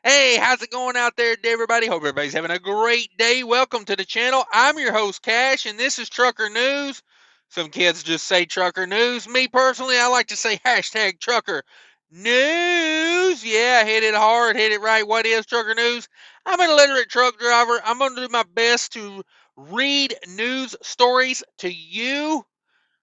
Hey, how's it going out there, everybody? Hope everybody's having a great day. Welcome to the channel. I'm your host, Cash, and this is Trucker News. Some kids just say Trucker News. Me personally, I like to say hashtag Trucker News. Yeah, hit it hard, hit it right. What is Trucker News? I'm an illiterate truck driver. I'm going to do my best to read news stories to you.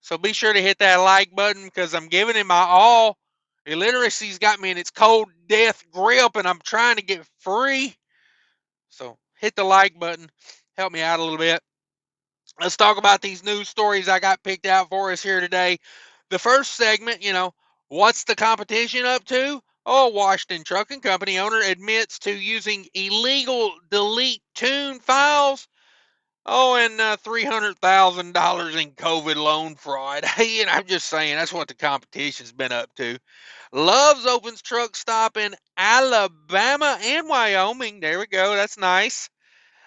So be sure to hit that like button because I'm giving it my all. Illiteracy's got me in its cold death grip and I'm trying to get free. So hit the like button. Help me out a little bit. Let's talk about these news stories I got picked out for us here today. The first segment, what's the competition up to? Oh, Washington Trucking Company owner admits to using illegal delete tune files. Oh, and $300,000 in COVID loan fraud. Hey, and I'm just saying that's what the competition's been up to. Loves opens truck stop in Alabama and Wyoming. There we go. That's nice.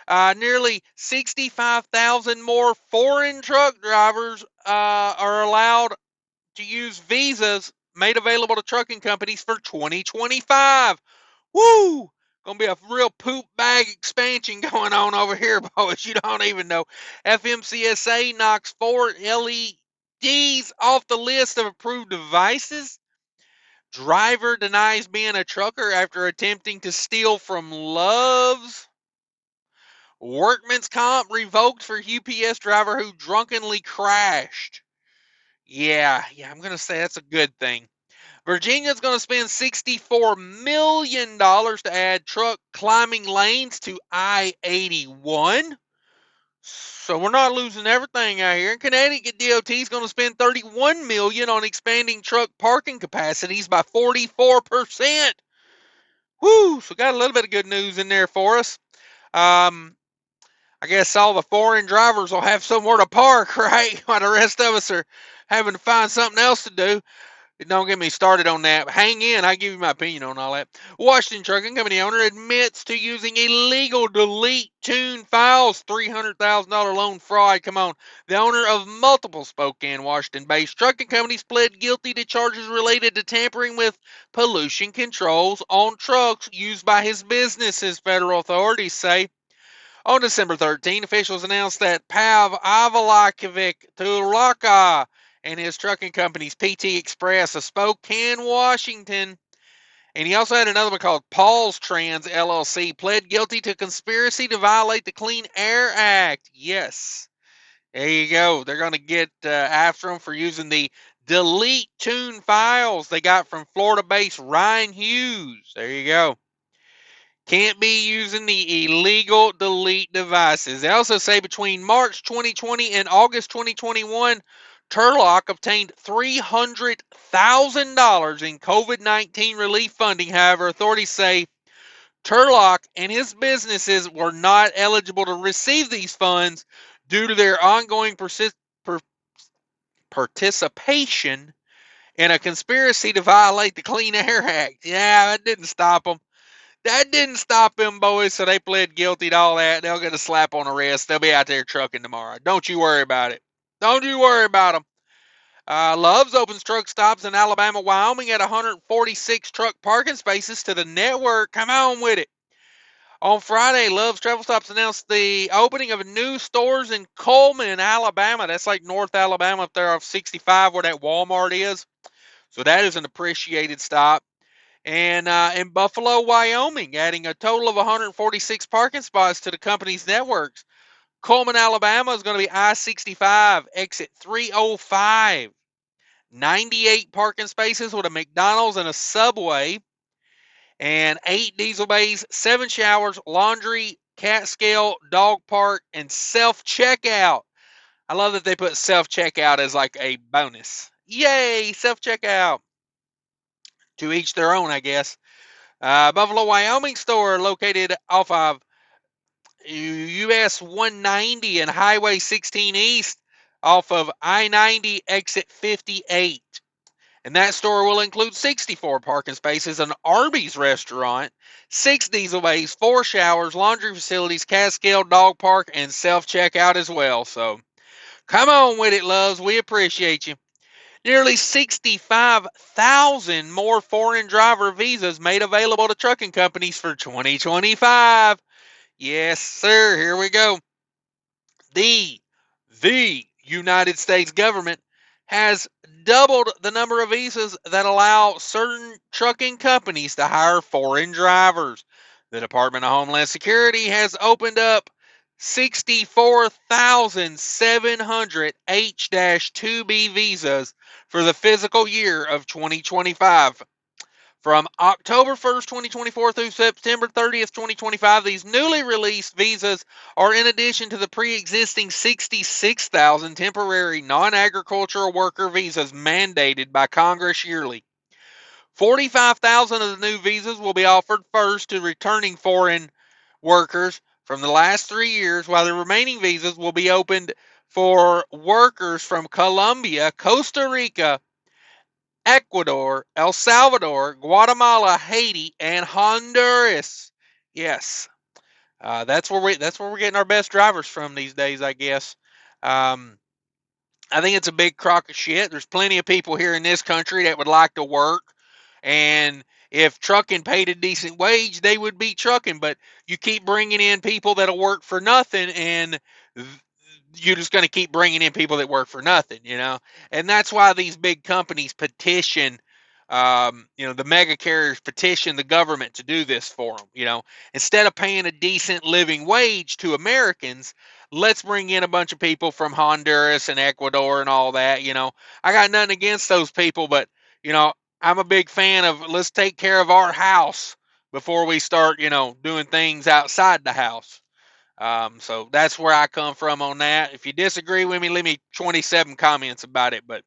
Nearly 65,000 more foreign truck drivers are allowed to use visas made available to trucking companies for 2025. Woo! Gonna be a real poop bag expansion going on over here, boys. You don't even know. FMCSA knocks 4 LEDs off the list of approved devices. Driver denies being a trucker after attempting to steal from Love's. Workman's comp revoked for UPS driver who drunkenly crashed. Yeah, I'm going to say that's a good thing. Virginia's going to spend $64 million to add truck climbing lanes to I-81. So we're not losing everything out here. And Connecticut DOT is going to spend $31 million on expanding truck parking capacities by 44%. Woo! So got a little bit of good news in there for us. I guess all the foreign drivers will have somewhere to park, right? While the rest of us are having to find something else to do. Don't get me started on that. Hang in. I'll give you my opinion on all that. Washington Trucking Company owner admits to using illegal delete tune files. $300,000 loan fraud. Come on. The owner of multiple Spokane, Washington-based trucking companies pled guilty to charges related to tampering with pollution controls on trucks used by his businesses, federal authorities say. On December 13, officials announced that Pav Avalakovic Tulaka and his trucking company's PT Express of Spokane, Washington, and he also had another one called Paul's Trans LLC, pled guilty to conspiracy to violate the Clean Air Act. Yes, there you go. They're going to get after them for using the delete tune files they got from Florida-based Ryan Hughes. There you go. Can't be using the illegal delete devices. They also say between March 2020 and August 2021, Turlock obtained $300,000 in COVID-19 relief funding. However, authorities say Turlock and his businesses were not eligible to receive these funds due to their ongoing participation in a conspiracy to violate the Clean Air Act. Yeah, that didn't stop them. That didn't stop them boys, so they pled guilty to all that. They'll get a slap on the wrist. They'll be out there trucking tomorrow. Don't you worry about it. Don't you worry about them. Love's opens truck stops in Alabama, Wyoming at 146 truck parking spaces to the network. Come on with it. On Friday, Love's Travel Stops announced the opening of new stores in Coleman, Alabama. That's like North Alabama up there off 65 where that Walmart is. So that is an appreciated stop. And in Buffalo, Wyoming, adding a total of 146 parking spots to the company's networks. Coleman, Alabama is going to be I-65, exit 305. 98 parking spaces with a McDonald's and a Subway. And 8 diesel bays, 7 showers, laundry, cat scale, dog park, and self-checkout. I love that they put self-checkout as like a bonus. Yay, self-checkout. To each their own, I guess. Buffalo, Wyoming store located off of US 190 and Highway 16 East off of I-90 exit 58. And that store will include 64 parking spaces, an Arby's restaurant, 6 diesel bays, 4 showers, laundry facilities, Cascade dog park, and self-checkout as well. So come on with it, loves. We appreciate you. Nearly 65,000 more foreign driver visas made available to trucking companies for 2025. Yes, sir. Here we go. The United States government has doubled the number of visas that allow certain trucking companies to hire foreign drivers. The Department of Homeland Security has opened up 64,700 H-2B visas for the fiscal year of 2025. From October 1st, 2024 through September 30th, 2025, these newly released visas are in addition to the pre-existing 66,000 temporary non-agricultural worker visas mandated by Congress yearly. 45,000 of the new visas will be offered first to returning foreign workers from the last 3 years, while the remaining visas will be opened for workers from Colombia, Costa Rica, Ecuador, El Salvador, Guatemala, Haiti, and Honduras. Yes, that's where we're getting our best drivers from these days, I guess. Um, I think it's a big crock of shit. There's plenty of people here in this country that would like to work, and if trucking paid a decent wage, they would be trucking. But you keep bringing in people that'll work for nothing, and you're just going to keep bringing in people that work for nothing, you know? And that's why these big companies petition, the mega carriers petition the government to do this for them, you know? Instead of paying a decent living wage to Americans, let's bring in a bunch of people from Honduras and Ecuador and all that, you know? I got nothing against those people, but, you know, I'm a big fan of let's take care of our house before we start, doing things outside the house. So that's where I come from on that. If you disagree with me, leave me 27 comments about it, but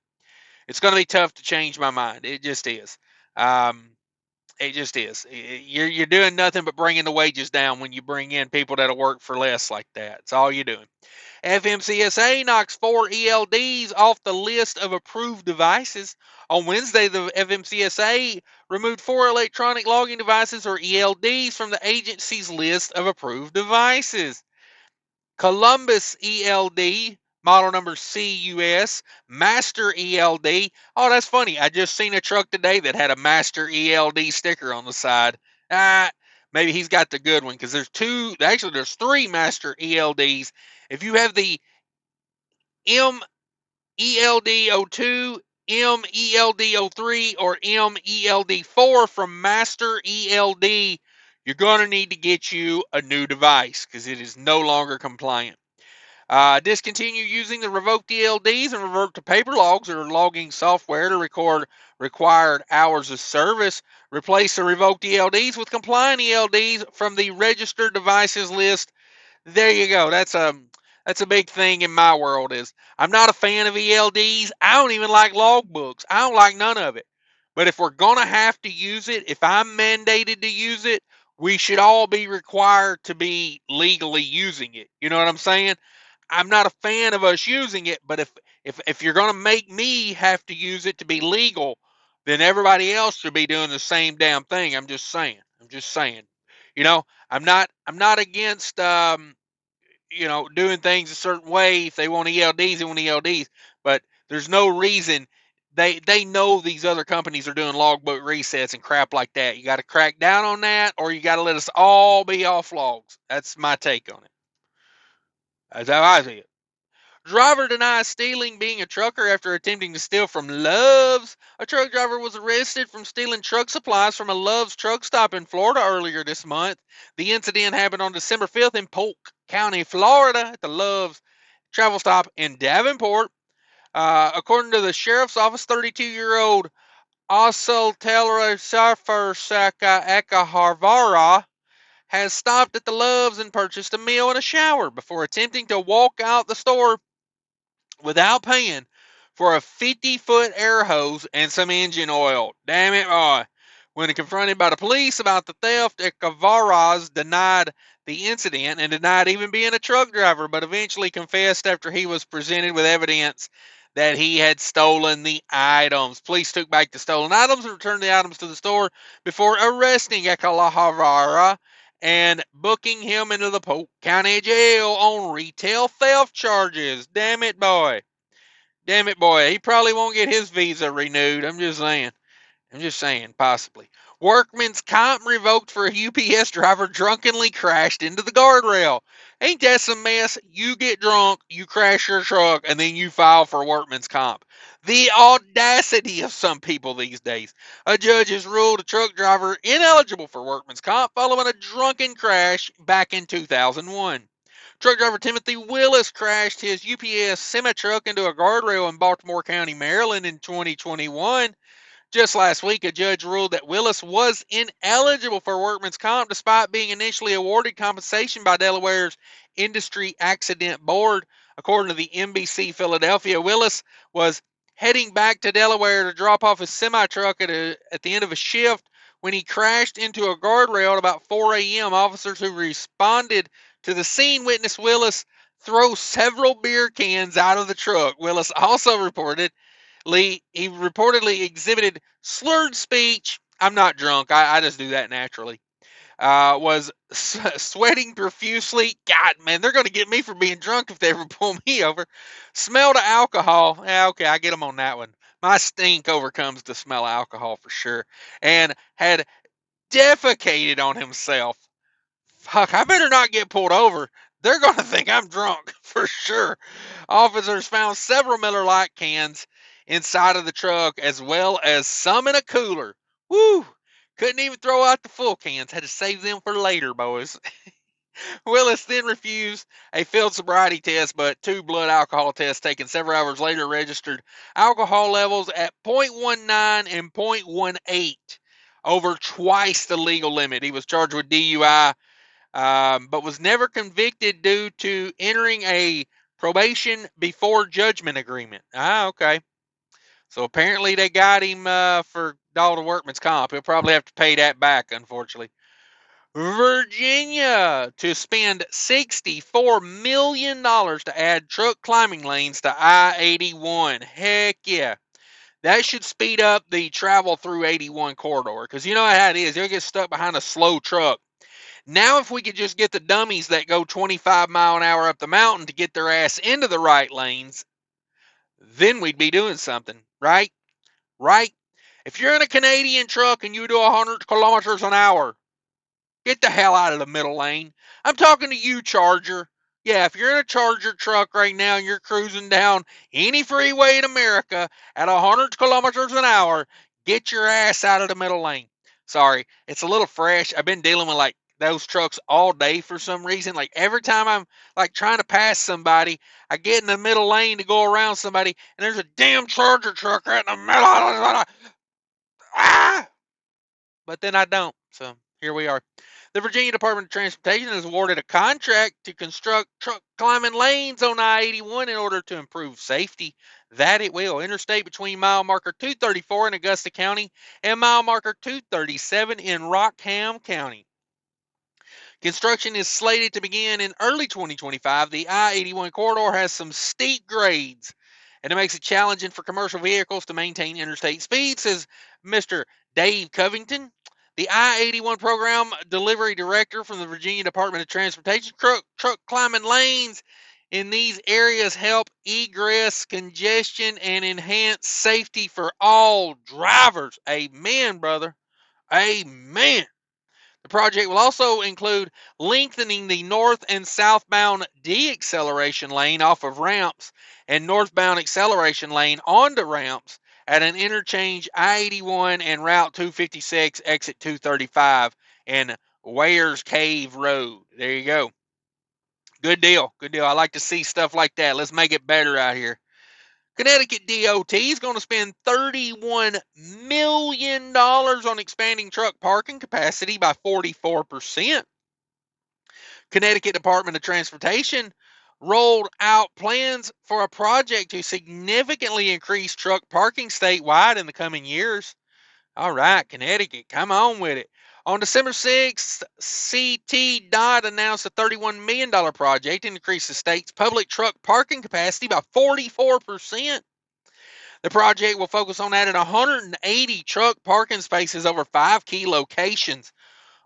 it's going to be tough to change my mind. It just is. Um, it just is. You're doing nothing but bringing the wages down when you bring in people that'll work for less like that. It's all you're doing. FMCSA knocks 4 ELDs off the list of approved devices. On Wednesday, the FMCSA removed 4 electronic logging devices, or ELDs, from the agency's list of approved devices. Columbus ELD, model number CUS, Master ELD. Oh, that's funny. I just seen a truck today that had a Master ELD sticker on the side. Maybe he's got the good one, because there's 3 Master ELDs. If you have the MELD02, MELD03, or MELD4 from Master ELD, you're going to need to get you a new device because it is no longer compliant. Discontinue using the revoked ELDs and revert to paper logs or logging software to record required hours of service. Replace the revoked ELDs with compliant ELDs from the registered devices list. There you go. That's a big thing in my world. Is I'm not a fan of ELDs. I don't even like logbooks. I don't like none of it. But if we're gonna have to use it, if I'm mandated to use it, we should all be required to be legally using it. You know what I'm saying? I'm not a fan of us using it, but if you're gonna make me have to use it to be legal, then everybody else should be doing the same damn thing. I'm just saying. I'm just saying. I'm not against doing things a certain way. If they want ELDs, they want ELDs. But there's no reason they know these other companies are doing logbook resets and crap like that. You got to crack down on that, or you got to let us all be off logs. That's my take on it. That's how I see it. Driver denies stealing being a trucker after attempting to steal from Love's. A truck driver was arrested from stealing truck supplies from a Love's truck stop in Florida earlier this month. The incident happened on December 5th in Polk County, Florida, at the Love's travel stop in Davenport. According to the sheriff's office, 32-year-old Asaltera Safar Saka Ekaharvara has stopped at the Love's and purchased a meal and a shower before attempting to walk out the store without paying for a 50-foot air hose and some engine oil. Damn it, boy. When confronted by the police about the theft, Ekavaraz denied the incident and denied even being a truck driver, but eventually confessed after he was presented with evidence that he had stolen the items. Police took back the stolen items and returned the items to the store before arresting Ekalahavara and booking him into the Polk County Jail on retail theft charges. Damn it, boy. Damn it, boy. He probably won't get his visa renewed. I'm just saying, possibly. Workman's comp revoked for a UPS driver drunkenly crashed into the guardrail. Ain't that some mess? You get drunk, you crash your truck, and then you file for workman's comp. The audacity of some people these days. A judge has ruled a truck driver ineligible for workman's comp following a drunken crash back in 2001. Truck driver Timothy Willis crashed his UPS semi-truck into a guardrail in Baltimore County, Maryland in 2021. Just last week, a judge ruled that Willis was ineligible for workman's comp despite being initially awarded compensation by Delaware's Industry Accident Board. According to the NBC Philadelphia, Willis was heading back to Delaware to drop off his semi-truck at the end of a shift when he crashed into a guardrail at about 4 a.m. Officers who responded to the scene witnessed Willis throw several beer cans out of the truck. Willis also he reportedly exhibited slurred speech. I'm not drunk. I just do that naturally. Was sweating profusely. God, man, they're going to get me for being drunk if they ever pull me over. Smelled of alcohol. Yeah, okay, I get them on that one. My stink overcomes the smell of alcohol for sure. And had defecated on himself. Fuck, I better not get pulled over. They're going to think I'm drunk for sure. Officers found several Miller Lite cans inside of the truck as well as some in a cooler. Woo! Couldn't even throw out the full cans. Had to save them for later, boys. Willis then refused a field sobriety test, but 2 blood alcohol tests taken several hours later registered alcohol levels at 0.19 and 0.18, over twice the legal limit. He was charged with DUI, but was never convicted due to entering a probation before judgment agreement. Okay. So apparently they got him for all the workman's comp. He'll probably have to pay that back, unfortunately. Virginia to spend $64 million to add truck climbing lanes to I-81. Heck yeah. That should speed up the travel through 81 corridor, because you know how it is. You'll get stuck behind a slow truck. Now, if we could just get the dummies that go 25 mile an hour up the mountain to get their ass into the right lanes, then we'd be doing something, right? Right? If you're in a Canadian truck and you do 100 kilometers an hour, get the hell out of the middle lane. I'm talking to you, Charger. Yeah, if you're in a Charger truck right now and you're cruising down any freeway in America at 100 kilometers an hour, get your ass out of the middle lane. Sorry, it's a little fresh. I've been dealing with like those trucks all day for some reason. Like every time I'm like trying to pass somebody, I get in the middle lane to go around somebody, and there's a damn Charger truck right in the middle. Ah! But then I don't. So here we are. The Virginia Department of Transportation has awarded a contract to construct truck climbing lanes on I-81 in order to improve safety. That it will. Interstate between mile marker 234 in Augusta County and mile marker 237 in Rockham County. Construction is slated to begin in early 2025. The I-81 corridor has some steep grades, and it makes it challenging for commercial vehicles to maintain interstate speed, says Mr. Dave Covington, the I-81 program delivery director from the Virginia Department of Transportation. Truck climbing lanes in these areas help egress congestion and enhance safety for all drivers. Amen, brother. Amen. The project will also include lengthening the north and southbound deceleration lane off of ramps and northbound acceleration lane onto ramps at an interchange I-81 and Route 256 exit 235 and Wares Cave Road. There you go. Good deal. Good deal. I like to see stuff like that. Let's make it better out here. Connecticut DOT is going to spend $31 million on expanding truck parking capacity by 44%. Connecticut Department of Transportation rolled out plans for a project to significantly increase truck parking statewide in the coming years. All right, Connecticut, come on with it. On December 6th, CTDOT announced a $31 million project to increase the state's public truck parking capacity by 44%. The project will focus on adding 180 truck parking spaces over 5 key locations.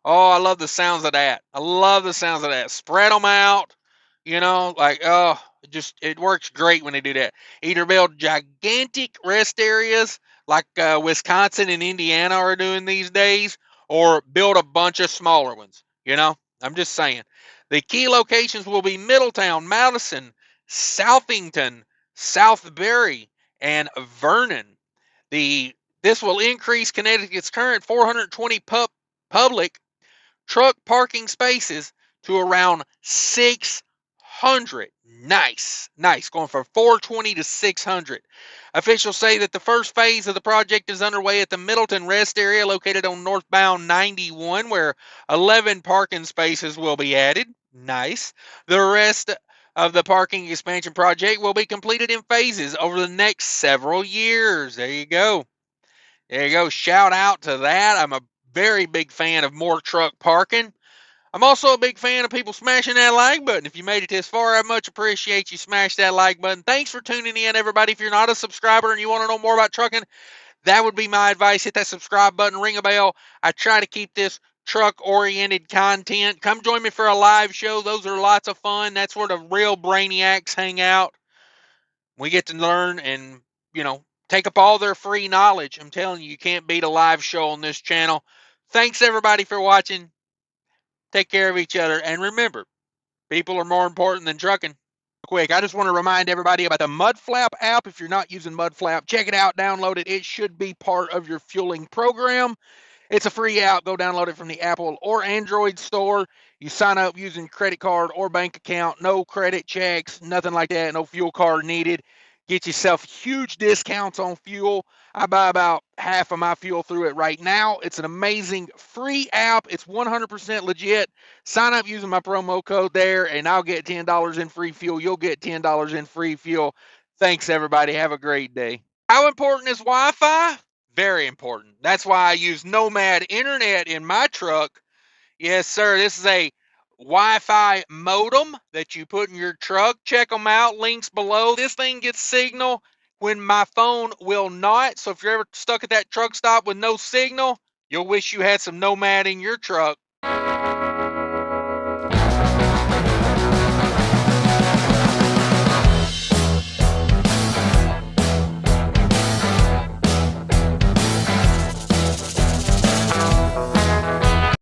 Oh, I love the sounds of that. I love the sounds of that. Spread them out, like, oh, It works great when they do that. Either build gigantic rest areas like Wisconsin and Indiana are doing these days, or build a bunch of smaller ones. I'm just saying. The key locations will be Middletown, Madison, Southington, Southbury, and Vernon. This will increase Connecticut's current 420 public truck parking spaces to around 600. Nice. Going from 420 to 600. Officials say that the first phase of the project is underway at the Middleton Rest Area located on northbound 91, where 11 parking spaces will be added. Nice. The rest of the parking expansion project will be completed in phases over the next several years. There you go. Shout out to that. I'm a very big fan of more truck parking. I'm also a big fan of people smashing that like button. If you made it this far, I much appreciate you smash that like button. Thanks for tuning in, everybody. If you're not a subscriber and you want to know more about trucking, that would be my advice. Hit that subscribe button, ring a bell. I try to keep this truck-oriented content. Come join me for a live show. Those are lots of fun. That's where the real brainiacs hang out. We get to learn and, take up all their free knowledge. I'm telling you, you can't beat a live show on this channel. Thanks, everybody, for watching. Take care of each other. And remember, people are more important than trucking. Quick, I just want to remind everybody about the Mudflap app. If you're not using Mudflap, check it out, download it. It should be part of your fueling program. It's a free app. Go download it from the Apple or Android store. You sign up using credit card or bank account. No credit checks, nothing like that. No fuel card needed. Get yourself huge discounts on fuel. I buy about half of my fuel through it right now. It's an amazing free app. It's 100% legit. Sign up using my promo code there, and I'll get $10 in free fuel. You'll get $10 in free fuel. Thanks, everybody. Have a great day. How important is Wi-Fi? Very important. That's why I use Nomad Internet in my truck. Yes, sir. This is a Wi-Fi modem that you put in your truck. Check them out. Links below. This thing gets signal when my phone will not. So if you're ever stuck at that truck stop with no signal, you'll wish you had some Nomad in your truck.